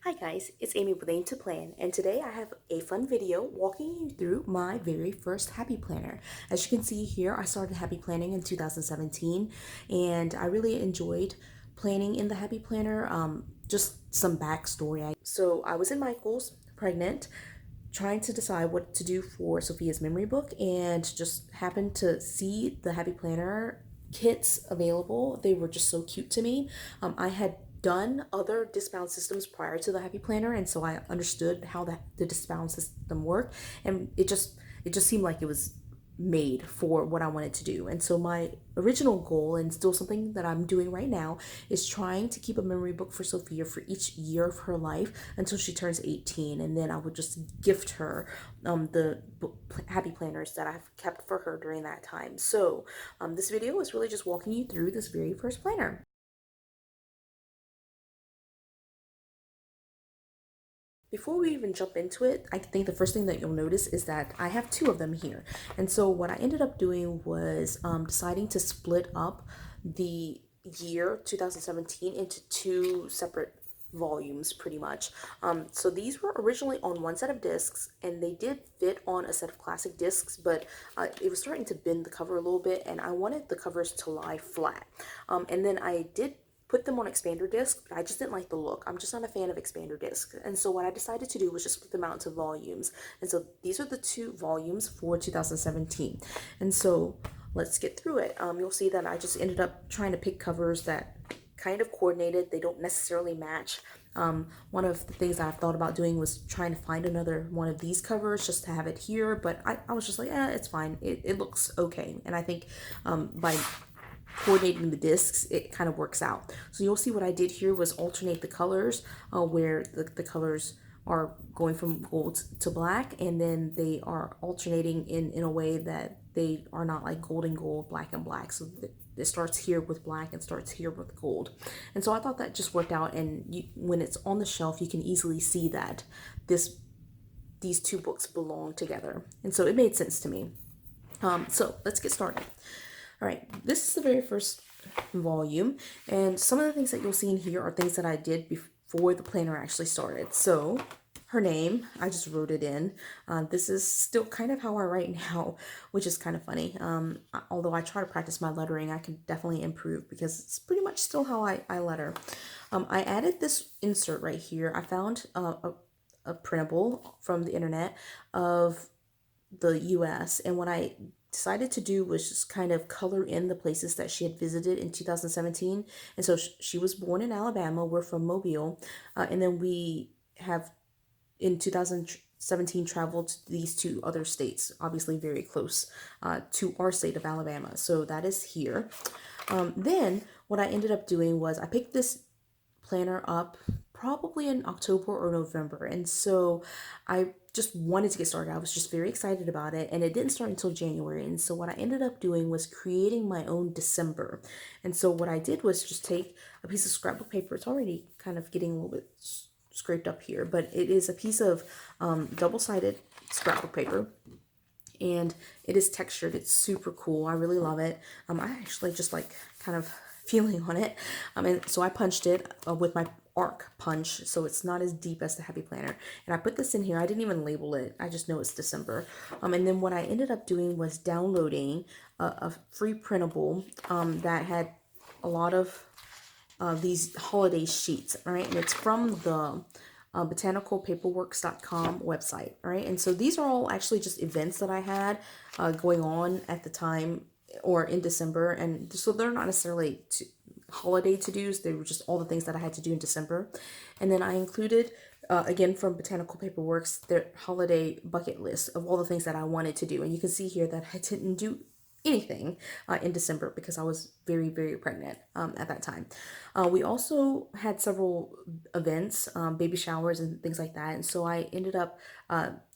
Hi guys, it's Amy with Aim to Plan, and today I have a fun video walking you through my very first Happy Planner. As you can see here, I started Happy Planning in 2017, and I really enjoyed planning in the Happy Planner. Just some backstory. So I was in Michael's, pregnant, trying to decide what to do for Sophia's memory book, and just happened to see the Happy Planner kits available. They were just so cute to me. I had done other discbound systems prior to the Happy Planner, and so I understood how the discbound system worked, and it just seemed like it was made for what I wanted to do. And so my original goal, and still something that I'm doing right now, is trying to keep a memory book for Sophia for each year of her life until she turns 18, and then I would just gift her the happy planners that I've kept for her during that time. So this video is really just walking you through this very first planner. Before we even jump into it, I think the first thing that you'll notice is that I have two of them here. And so what I ended up doing was deciding to split up the year 2017 into two separate volumes pretty much. So these were originally on one set of discs, and they did fit on a set of classic discs, but it was starting to bend the cover a little bit, and I wanted the covers to lie flat. And then I did put them on expander disc, but I just didn't like the look. I'm just not a fan of expander disc. And so what I decided to do was just split them out into volumes. And so these are the two volumes for 2017. And so let's get through it. You'll see that I just ended up trying to pick covers that kind of coordinated. They don't necessarily match. One of the things I've thought about doing was trying to find another one of these covers just to have it here, but I was just like, it's fine. It looks okay. And I think by coordinating the discs, it kind of works out. So you'll see what I did here was alternate the colors, where the colors are going from gold to black, and then they are alternating in a way that they are not like gold and gold, black and black. So it starts here with black and starts here with gold. And so I thought that just worked out, and when it's on the shelf, you can easily see that these two books belong together. And so it made sense to me. So let's get started. All right, this is the very first volume, and some of the things that you'll see in here are things that I did before the planner actually started. So her name, I just wrote it in. This is still kind of how I write now, which is kind of funny. Although I try to practice my lettering, I can definitely improve because it's pretty much still how I letter. I added this insert right here. I found a printable from the internet of the US, and what I decided to do was just kind of color in the places that she had visited in 2017. And so she was born in Alabama. We're from Mobile. And then we have in 2017 traveled to these two other states, obviously very close to our state of Alabama. So that is here. Then what I ended up doing was I picked this planner up probably in October or November. And so I just wanted to get started. I was just very excited about it, and it didn't start until January. And so what I ended up doing was creating my own December. And so what I did was just take a piece of scrapbook paper. It's already kind of getting a little bit scraped up here, but it is a piece of double-sided scrapbook paper, and it is textured. It's super cool. I really love it. I actually just like kind of feeling on it. And so I punched it with my arc punch, so it's not as deep as the Happy Planner. And I put this in here. I didn't even label it. I just know it's December. And then what I ended up doing was downloading a free printable that had a lot of these holiday sheets, right? And it's from the botanicalpaperworks.com website, right? And so these are all actually just events that I had going on at the time or in December. And so they're not necessarily holiday to-dos. They were just all the things that I had to do in December. And then I included, again, from Botanical Paperworks, their holiday bucket list of all the things that I wanted to do. And you can see here that I didn't do anything in December because I was very, very pregnant at that time. We also had several events, baby showers and things like that. And so I ended up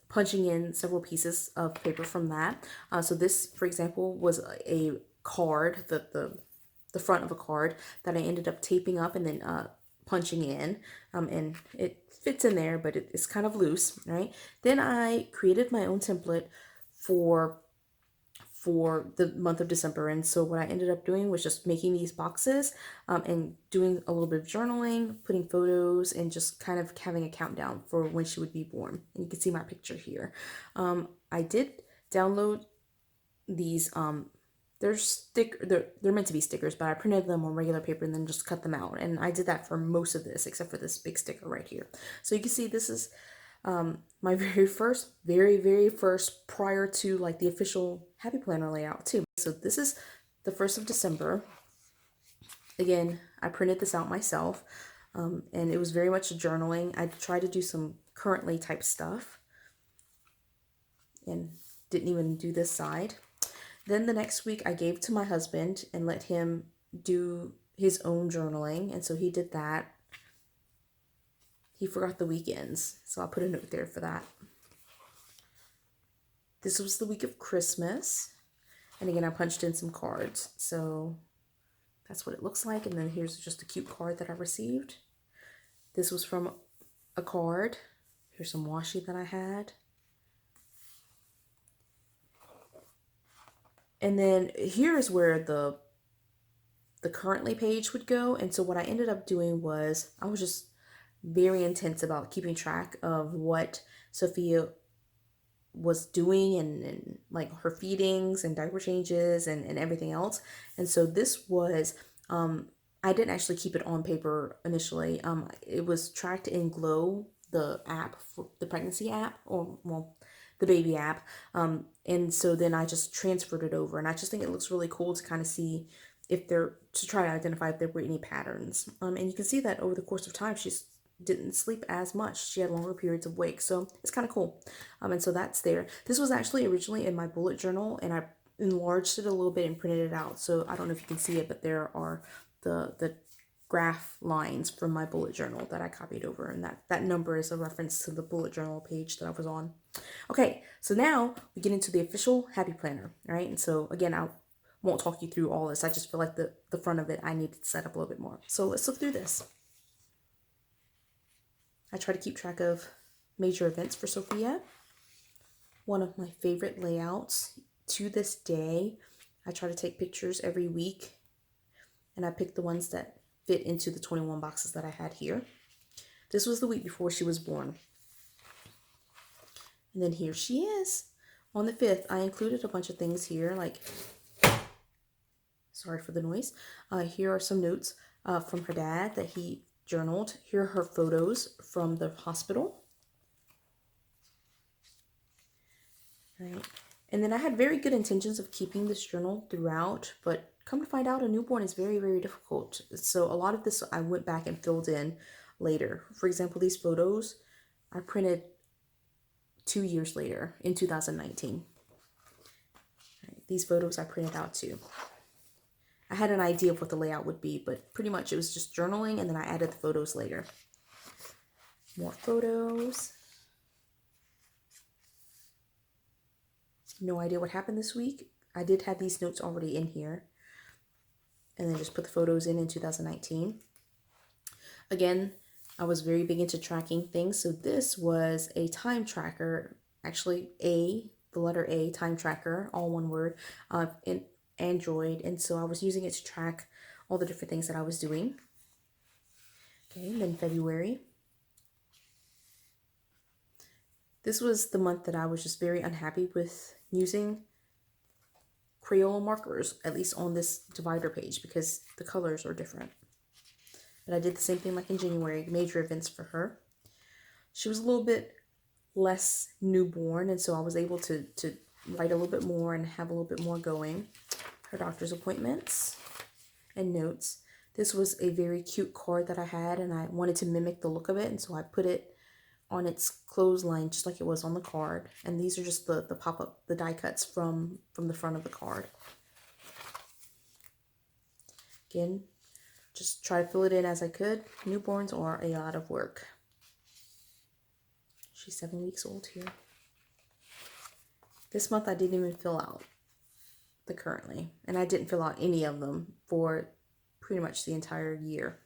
punching in several pieces of paper from that. So this, for example, was a card, the front of a card that I ended up taping up and then punching in. And it fits in there, but it's kind of loose, right? Then I created my own template for for the month of December. And so what I ended up doing was just making these boxes and doing a little bit of journaling, putting photos, and just kind of having a countdown for when she would be born. And you can see my picture here. I did download these they're meant to be stickers, but I printed them on regular paper and then just cut them out, and I did that for most of this except for this big sticker right here. So you can see this is my very first prior to like the official Happy Planner layout too. So this is the 1st of December. Again, I printed this out myself, and it was very much journaling. I tried to do some currently type stuff and didn't even do this side. Then the next week I gave to my husband and let him do his own journaling, and so he did that. He forgot the weekends, so I'll put a note there for that. This was the week of Christmas, and again I punched in some cards, so that's what it looks like. And then here's just a cute card that I received. This was from a card. Here's some washi that I had. And then here's where the currently page would go. And so what I ended up doing was I was just very intense about keeping track of what Sophia was doing and like her feedings and diaper changes and everything else. And so this was, I didn't actually keep it on paper initially. It was tracked in Glow, the app, for the pregnancy app, or well, the baby app. And so then I just transferred it over, and I just think it looks really cool to kind of see if to try to identify if there were any patterns. And you can see that over the course of time, she didn't sleep as much. She had longer periods of wake, so it's kind of cool. And so that's there. This was actually originally in my bullet journal, and I enlarged it a little bit and printed it out. So I don't know if you can see it, but there are the graph lines from my bullet journal that I copied over, and that number is a reference to the bullet journal page that I was on. Okay, so now we get into the official Happy Planner, right? And so again, I won't talk you through all this. I just feel like the front of it I need to set up a little bit more. So let's look through this. I try to keep track of major events for Sophia. One of my favorite layouts to this day. I try to take pictures every week, and I pick the ones that fit into the 21 boxes that I had here. This was the week before she was born. And then here she is. On the 5th, I included a bunch of things here, like, sorry for the noise. Here are some notes from her dad that he journaled. Here are her photos from the hospital. Right. And then I had very good intentions of keeping this journal throughout, but come to find out, a newborn is very, very difficult. So a lot of this I went back and filled in later. For example, these photos I printed 2 years later in 2019. Right. These photos I printed out too. I had an idea of what the layout would be, but pretty much it was just journaling, and then I added the photos later. More photos. No idea what happened this week. I did have these notes already in here, and then just put the photos in 2019. Again, I was very big into tracking things, so this was a time tracker, actually the letter A, time tracker, all one word, in Android, and so I was using it to track all the different things that I was doing. Okay, and then February. This was the month that I was just very unhappy with using Crayola markers, at least on this divider page, because the colors are different. But I did the same thing like in January, major events for her. She was a little bit less newborn, and so I was able to write a little bit more and have a little bit more going. Her doctor's appointments and notes. This was a very cute card that I had, and I wanted to mimic the look of it, and so I put it on its clothesline just like it was on the card. And these are just the pop-up, the die cuts from the front of the card. Again, just try to fill it in as I could. Newborns are a lot of work. She's 7 weeks old here. This month I didn't even fill out the currently, and I didn't fill out any of them for pretty much the entire year.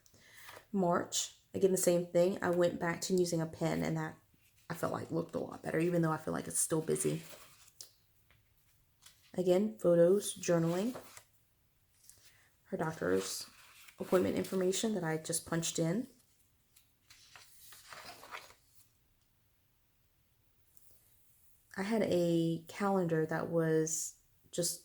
March, again, the same thing. I went back to using a pen, and that I felt like looked a lot better, even though I feel like it's still busy. Again, photos, journaling, her doctor's appointment information that I just punched in. I had a calendar that was just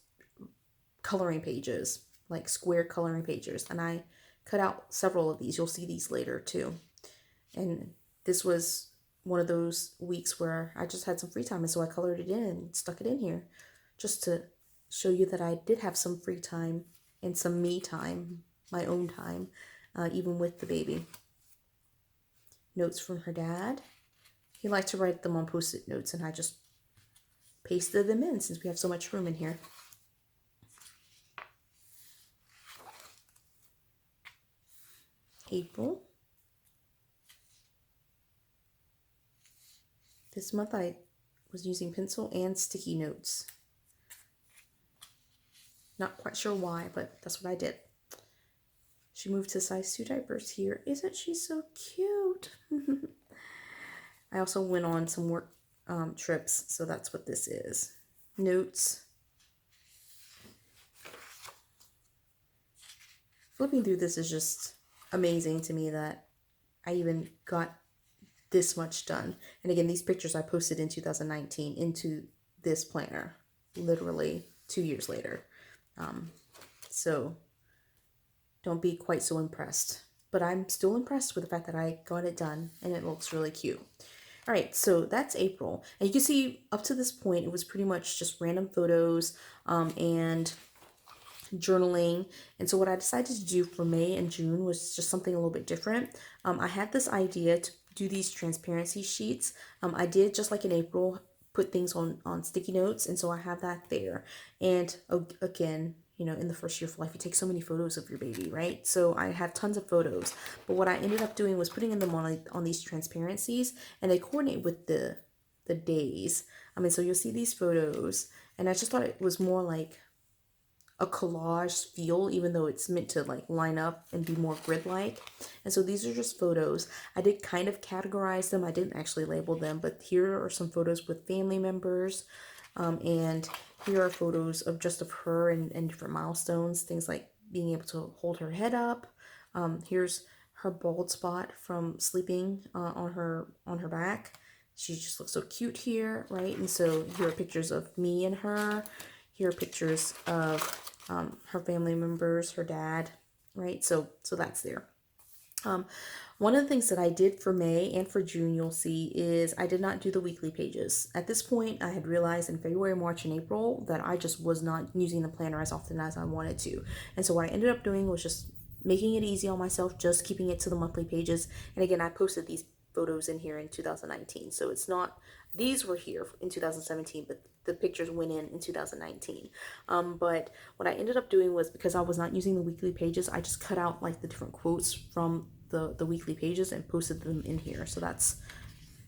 coloring pages, like square coloring pages, and I cut out several of these. You'll see these later too. And this was one of those weeks where I just had some free time, and so I colored it in and stuck it in here just to show you that I did have some free time and some me time, my own time, even with the baby. Notes from her dad. He liked to write them on Post-it notes, and I just pasted them in since we have so much room in here. April. This month I was using pencil and sticky notes. Not quite sure why, but that's what I did. She moved to size 2 diapers here. Isn't she so cute? I also went on some work trips, so that's what this is. Notes. Flipping through this is just amazing to me that I even got this much done. And again, these pictures I posted in 2019 into this planner, literally 2 years later. So don't be quite so impressed, but I'm still impressed with the fact that I got it done and it looks really cute. All right, so that's April. And you can see up to this point, it was pretty much just random photos and journaling. And so what I decided to do for May and June was just something a little bit different. I had this idea to do these transparency sheets. I did, just like in April, put things on sticky notes, and so I have that there. And again, you know, in the first year of life, you take so many photos of your baby, right? So I have tons of photos, but what I ended up doing was putting them on these transparencies, and they coordinate with the days. I mean, so you'll see these photos, and I just thought it was more like a collage feel, even though it's meant to like line up and be more grid-like. And so these are just photos. I did kind of categorize them. I didn't actually label them, but here are some photos with family members. And here are photos of just of her and different milestones, things like being able to hold her head up. Here's her bald spot from sleeping on her back. She just looks so cute here, right? And so here are pictures of me and her. Here are pictures of her family members, her dad, right? So that's there. One of the things that I did for May and for June, you'll see, is I did not do the weekly pages. At this point, I had realized in February, March, and April that I just was not using the planner as often as I wanted to. And so what I ended up doing was just making it easy on myself, just keeping it to the monthly pages. And again, I posted these photos in here in 2019. So it's not, these were here in 2017, but the pictures went in 2019. But what I ended up doing was, because I was not using the weekly pages, I just cut out like the different quotes from the weekly pages and posted them in here. So that's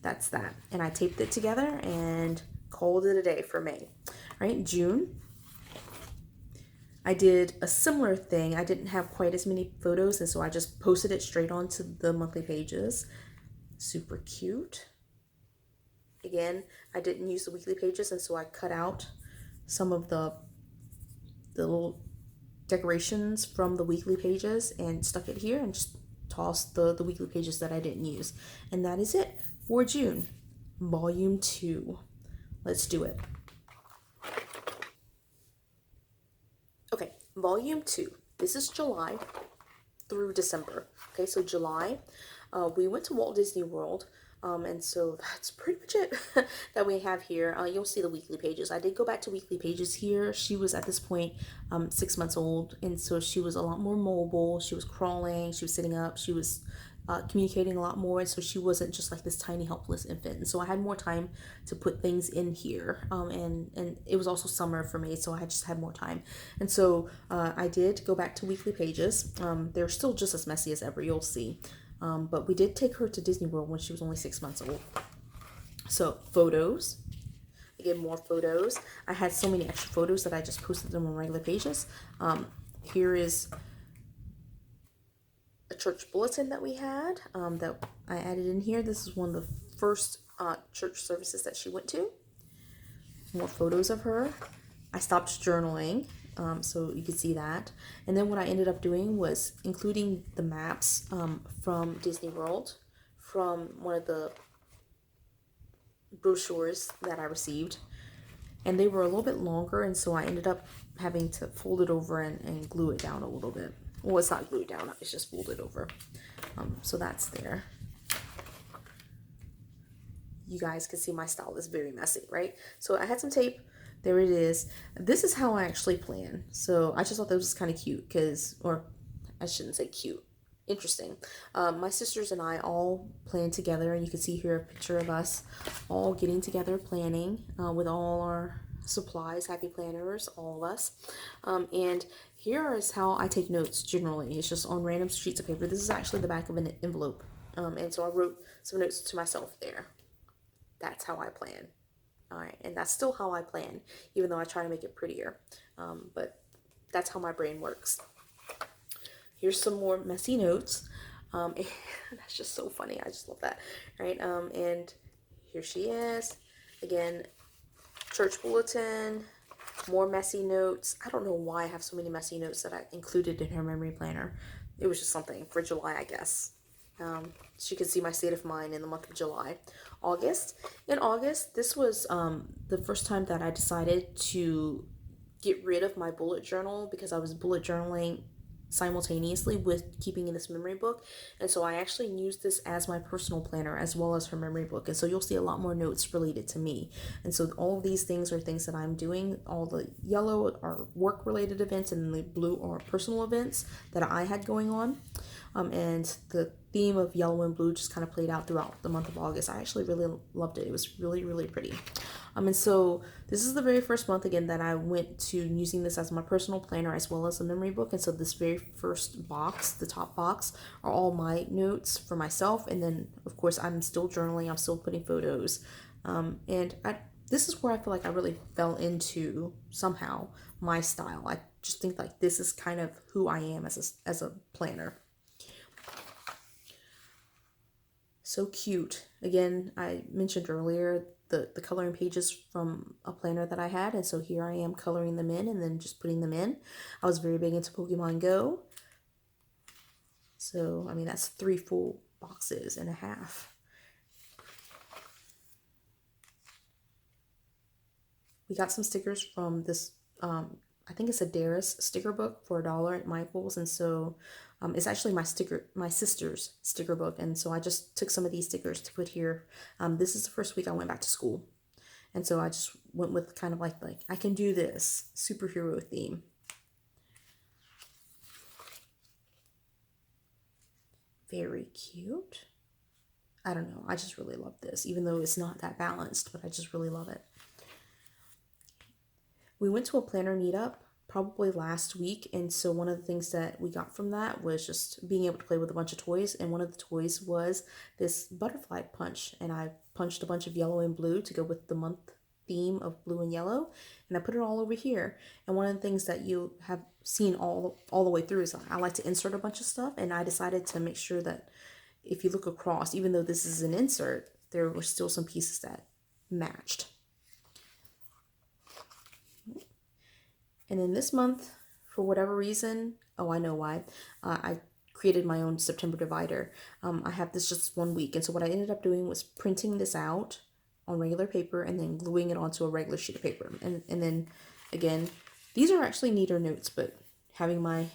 that. And I taped it together and called it a day for May. All right, June, I did a similar thing. I didn't have quite as many photos, and so I just posted it straight onto the monthly pages. Super cute. Again, I didn't use the weekly pages, and so I cut out some of the little decorations from the weekly pages and stuck it here, and just tossed the weekly pages that I didn't use. And that is it for June, volume 2. Let's do it. Okay, volume 2. This is July through December. Okay, so July, we went to Walt Disney World. And so that's pretty much it that we have here. You'll see the weekly pages. I did go back to weekly pages here. She was at this point 6 months old, and so she was a lot more mobile. She was crawling, she was sitting up, she was communicating a lot more, and so she wasn't just like this tiny helpless infant. And so I had more time to put things in here, and it was also summer for me, so I just had more time. And so I did go back to weekly pages. They're still just as messy as ever, you'll see. But we did take her to Disney World when she was only 6 months old. So photos, again, more photos. I had so many extra photos that I just posted them on regular pages. Here is a church bulletin that we had that I added in here. This is one of the first church services that she went to. More photos of her. I stopped journaling, so you can see that. And then what I ended up doing was including the maps from Disney World, from one of the brochures that I received. And they were a little bit longer, and so I ended up having to fold it over and glue it down a little bit. Well, it's not glued down, it's just folded over. So that's there. You guys can see my style is very messy, right? So I had some tape. There it is. This is how I actually plan. So I just thought that was kind of cute because, or I shouldn't say cute, interesting. My sisters and I all plan together, and you can see here a picture of us all getting together planning with all our supplies, happy planners, all of us. And here is how I take notes generally. It's just on random sheets of paper. This is actually the back of an envelope. And so I wrote some notes to myself there. That's how I plan. All right, and that's still how I plan, even though I try to make it prettier. But that's how my brain works. Here's some more messy notes. That's just so funny. I just love that. Right? And here she is. Again, church bulletin, more messy notes. I don't know why I have so many messy notes that I included in her memory planner. It was just something for July, I guess. So you can see my state of mind in the month of July. In August, this was the first time that I decided to get rid of my bullet journal because I was bullet journaling simultaneously with keeping in this memory book. And so I actually used this as my personal planner as well as her memory book. And so you'll see a lot more notes related to me. And so all of these things are things that I'm doing. All the yellow are work related events, and the blue are personal events that I had going on. And the theme of yellow and blue just kind of played out throughout the month of August. I actually really loved it. It was really, really pretty. And so this is the very first month again that I went to using this as my personal planner as well as a memory book. And so this very first box, the top box, are all my notes for myself. And then of course I'm still journaling. I'm still putting photos. This is where I feel like I really fell into somehow my style. I just think like this is kind of who I am as a planner. So cute. Again, I mentioned earlier the coloring pages from a planner that I had, and so here I am coloring them in and then just putting them in. I was very big into Pokemon Go. So, I mean, that's 3 full boxes and a half. We got some stickers from this, I think it's a Darius sticker book for $1 at Michael's, and so it's actually my sister's sticker book, and so I just took some of these stickers to put here. This is the first week I went back to school, and so I just went with kind of like I can do this superhero theme. Very cute. I don't know. I just really love this, even though it's not that balanced, but I just really love it. We went to a planner meetup probably last week, and so one of the things that we got from that was just being able to play with a bunch of toys, and one of the toys was this butterfly punch, and I punched a bunch of yellow and blue to go with the month theme of blue and yellow, and I put it all over here. And one of the things that you have seen all the way through is I like to insert a bunch of stuff, and I decided to make sure that if you look across, even though this is an insert, there were still some pieces that matched. And then this month, for whatever reason, oh, I know why, I created my own September divider. I have this just 1 week. And so what I ended up doing was printing this out on regular paper and then gluing it onto a regular sheet of paper. And then, again, these are actually neater notes, but having my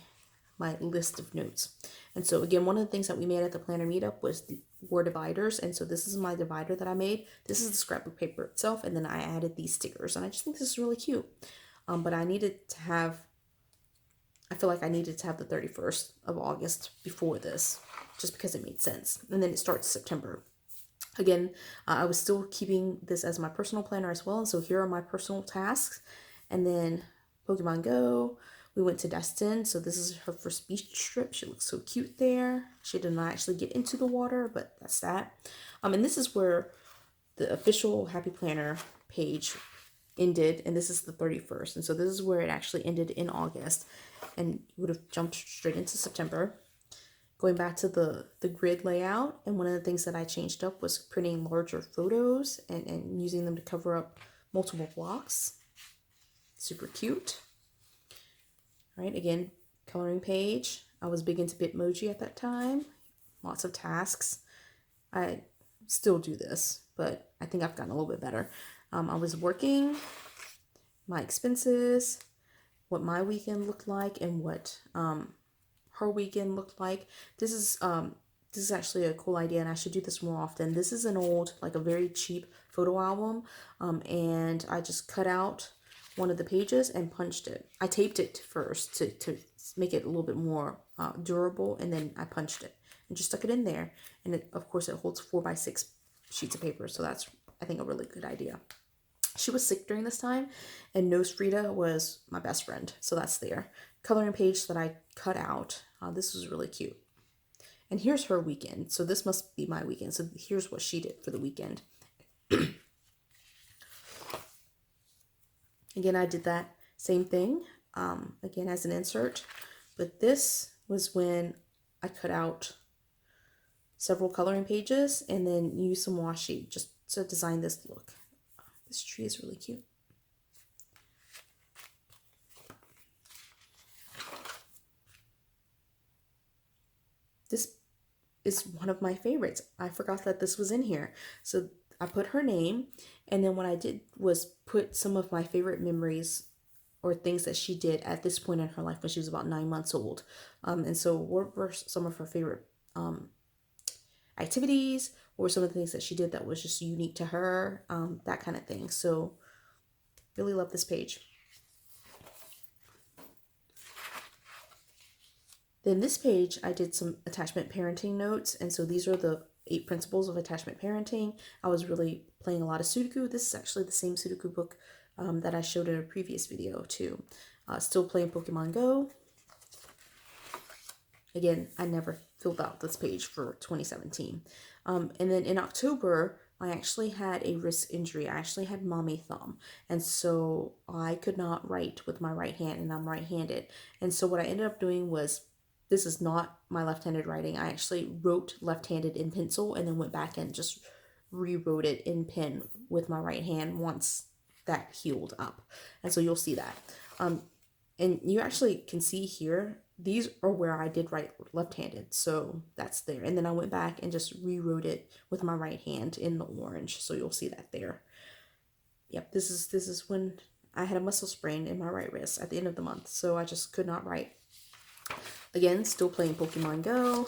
list of notes. And so, again, one of the things that we made at the planner meetup was were dividers. And so this is my divider that I made. This is the scrapbook paper itself. And then I added these stickers. And I just think this is really cute. But I feel like I needed to have the 31st of August before this, just because it made sense. And then it starts September. Again, I was still keeping this as my personal planner as well. And so here are my personal tasks. And then Pokemon Go. We went to Destin. So this is her first beach trip. She looks so cute there. She did not actually get into the water, but that's that. And this is where the official Happy Planner page ended, and this is the 31st, and so this is where it actually ended in August, and you would have jumped straight into September. Going back to the grid layout, and one of the things that I changed up was printing larger photos and using them to cover up multiple blocks. Super cute. All right, again, coloring page. I was big into Bitmoji at that time. Lots of tasks. I still do this, but I think I've gotten a little bit better. I was working, my expenses, what my weekend looked like, and what her weekend looked like. This is actually a cool idea, and I should do this more often. This is an old, like a very cheap photo album, and I just cut out one of the pages and punched it. I taped it first to make it a little bit more durable, and then I punched it and just stuck it in there. And it, of course, it holds 4x6 sheets of paper, so that's, I think, a really good idea. She was sick during this time, and Nose Frida was my best friend, so that's there. Coloring page that I cut out. This was really cute. And here's her weekend. So this must be my weekend. So here's what she did for the weekend. Again, I did that same thing, again, as an insert. But this was when I cut out several coloring pages and then used some washi just to design this look. This tree is really cute. This is one of my favorites. I forgot that this was in here. So I put her name, and then what I did was put some of my favorite memories or things that she did at this point in her life when she was about 9 months old. And so what were some of her favorite activities, or some of the things that she did that was just unique to her, that kind of thing. So really love this page. Then this page, I did some attachment parenting notes. And so these are the 8 principles of attachment parenting. I was really playing a lot of Sudoku. This is actually the same Sudoku book that I showed in a previous video too. Still playing Pokemon Go. Again, I never filled out this page for 2017. And then in October, I actually had a wrist injury. I actually had mommy thumb. And so I could not write with my right hand, and I'm right-handed. And so what I ended up doing was, this is not my left-handed writing. I actually wrote left-handed in pencil and then went back and just rewrote it in pen with my right hand once that healed up. And so you'll see that. And you actually can see here, these are where I did write left-handed. So that's there. And then I went back and just rewrote it with my right hand in the orange. So you'll see that there. Yep, this is when I had a muscle sprain in my right wrist at the end of the month. So I just could not write. Again, still playing Pokemon Go.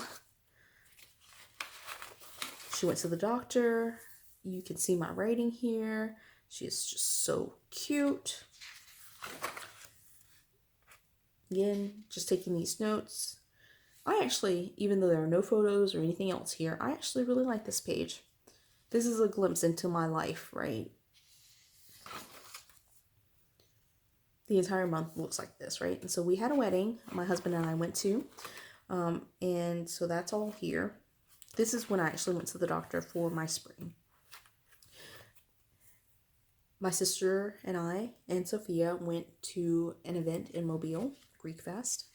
She went to the doctor. You can see my writing here. She is just so cute. Again, just taking these notes. I actually, even though there are no photos or anything else here, I actually really like this page. This is a glimpse into my life, right? The entire month looks like this, right? And so we had a wedding my husband and I went to, and so that's all here. This is when I actually went to the doctor for my sprain. My sister and I and Sophia went to an event in Mobile, Greek Fest.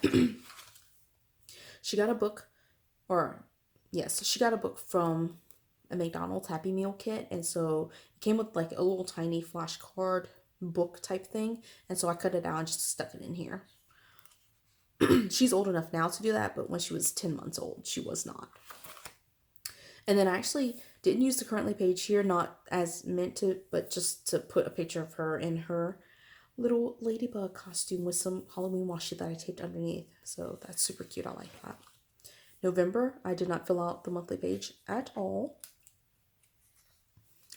She got a book, she got a book from a McDonald's Happy Meal kit, and so it came with like a little tiny flashcard book type thing, and so I cut it out and just stuck it in here. She's old enough now to do that, but when she was 10 months old, she was not. And then I actually didn't use the currently page here, not as meant to, but just to put a picture of her in her little ladybug costume with some Halloween washi that I taped underneath. So that's super cute. I like that. November, I did not fill out the monthly page at all.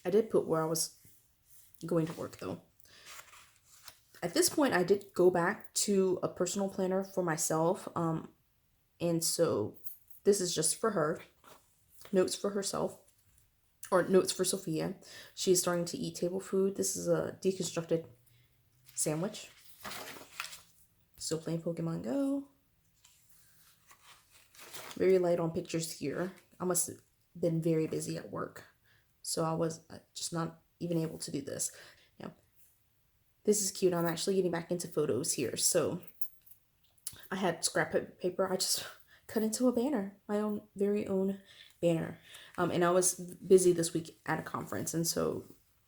I did put where I was going to work though. At this point, I did go back to a personal planner for myself. And so this is just for her. Notes for herself, or notes for Sophia. She's starting to eat table food. This is a deconstructed sandwich. Still playing Pokemon Go. Very light on pictures here. I must have been very busy at work, so I was just not even able to do this. Now, this is cute. I'm actually getting back into photos here. So I had scrap paper. I just cut into a banner, my own very own banner. And I was busy this week at a conference, and so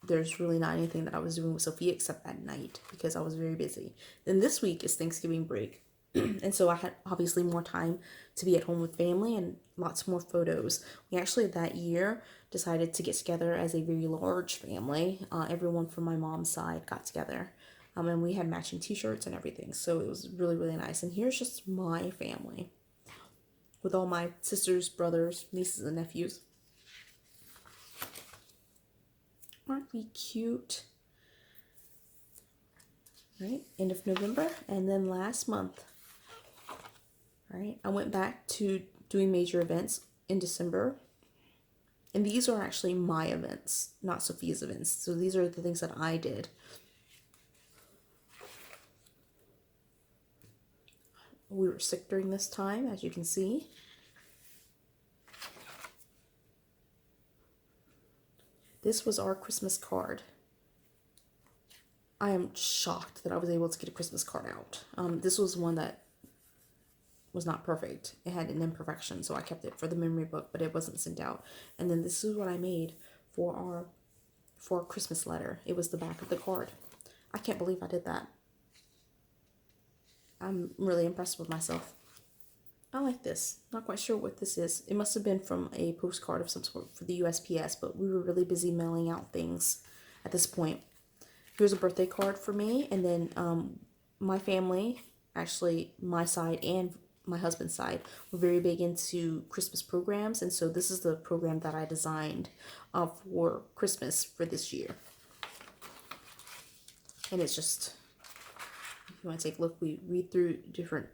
there's really not anything that I was doing with Sophia except that night because I was very busy. Then this week is Thanksgiving break. And so I had obviously more time to be at home with family and lots more photos. We actually that year decided to get together as a very large family. Everyone from my mom's side got together. And we had matching t-shirts and everything. So it was really, really nice. And here's just my family with all my sisters, brothers, nieces, and nephews. Aren't we cute? Right, end of November. And then last month, right, I went back to doing major events in December. And these are actually my events, not Sophia's events. So these are the things that I did. We were sick during this time, as you can see. This was our Christmas card. I am shocked that I was able to get a Christmas card out. This was one that was not perfect. It had an imperfection, so I kept it for the memory book, but it wasn't sent out. And then this is what I made for our Christmas letter. It was the back of the card. I can't believe I did that. I'm really impressed with myself. I like this. Not quite sure what this is. It must have been from a postcard of some sort for the USPS, but we were really busy mailing out things at this point. Here's a birthday card for me, and then my family, actually my side and my husband's side, were very big into Christmas programs, and so this is the program that I designed for Christmas for this year. And it's just, if you want to take a look, we read through different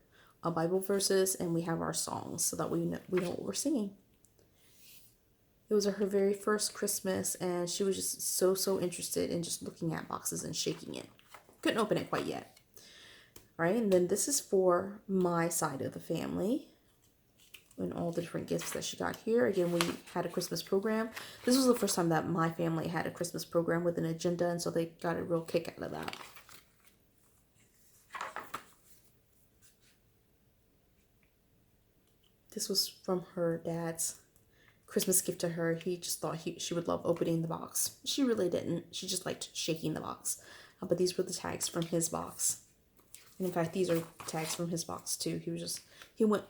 Bible verses, and we have our songs so that we know what we're singing. It was her very first Christmas, and she was just so interested in just looking at boxes and shaking it. Couldn't open it quite yet. All right, and then this is for my side of the family and all the different gifts that she got here. Again, we had a Christmas program. This was the first time that my family had a Christmas program with an agenda, and so they got a real kick out of that. This was from her dad's Christmas gift to her. He just thought she would love opening the box. She really didn't. She just liked shaking the box. But these were the tags from his box. And in fact, these are tags from his box too. He went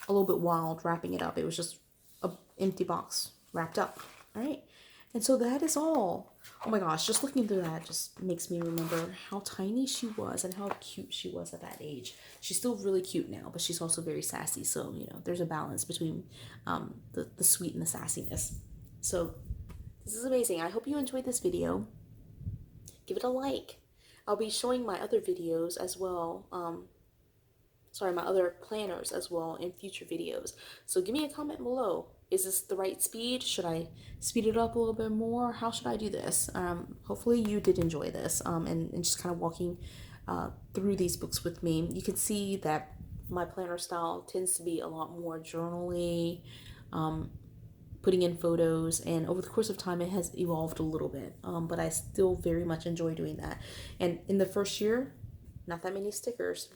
a little bit wild wrapping it up. It was just an empty box wrapped up. All right. And so that is all. Oh my gosh, just looking through that just makes me remember how tiny she was and how cute she was at that age. She's still really cute now, but she's also very sassy. So, there's a balance between the sweet and the sassiness. So this is amazing. I hope you enjoyed this video. Give it a like. I'll be showing my other videos as well. My other planners as well in future videos. So give me a comment below. Is this the right speed? Should I speed it up a little bit more? How should I do this? Hopefully you did enjoy this and just kind of walking through these books with me. You can see that my planner style tends to be a lot more journaly, putting in photos, and over the course of time it has evolved a little bit, but I still very much enjoy doing that. And in the first year, not that many stickers.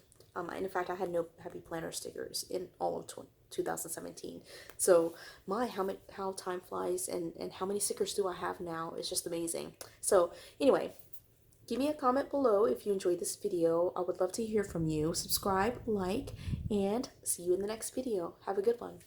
In fact, I had no heavy planner stickers in all of 2017. So how time flies and how many stickers do I have now is just amazing. So anyway, give me a comment below if you enjoyed this video. I would love to hear from you. Subscribe, like, and see you in the next video. Have a good one.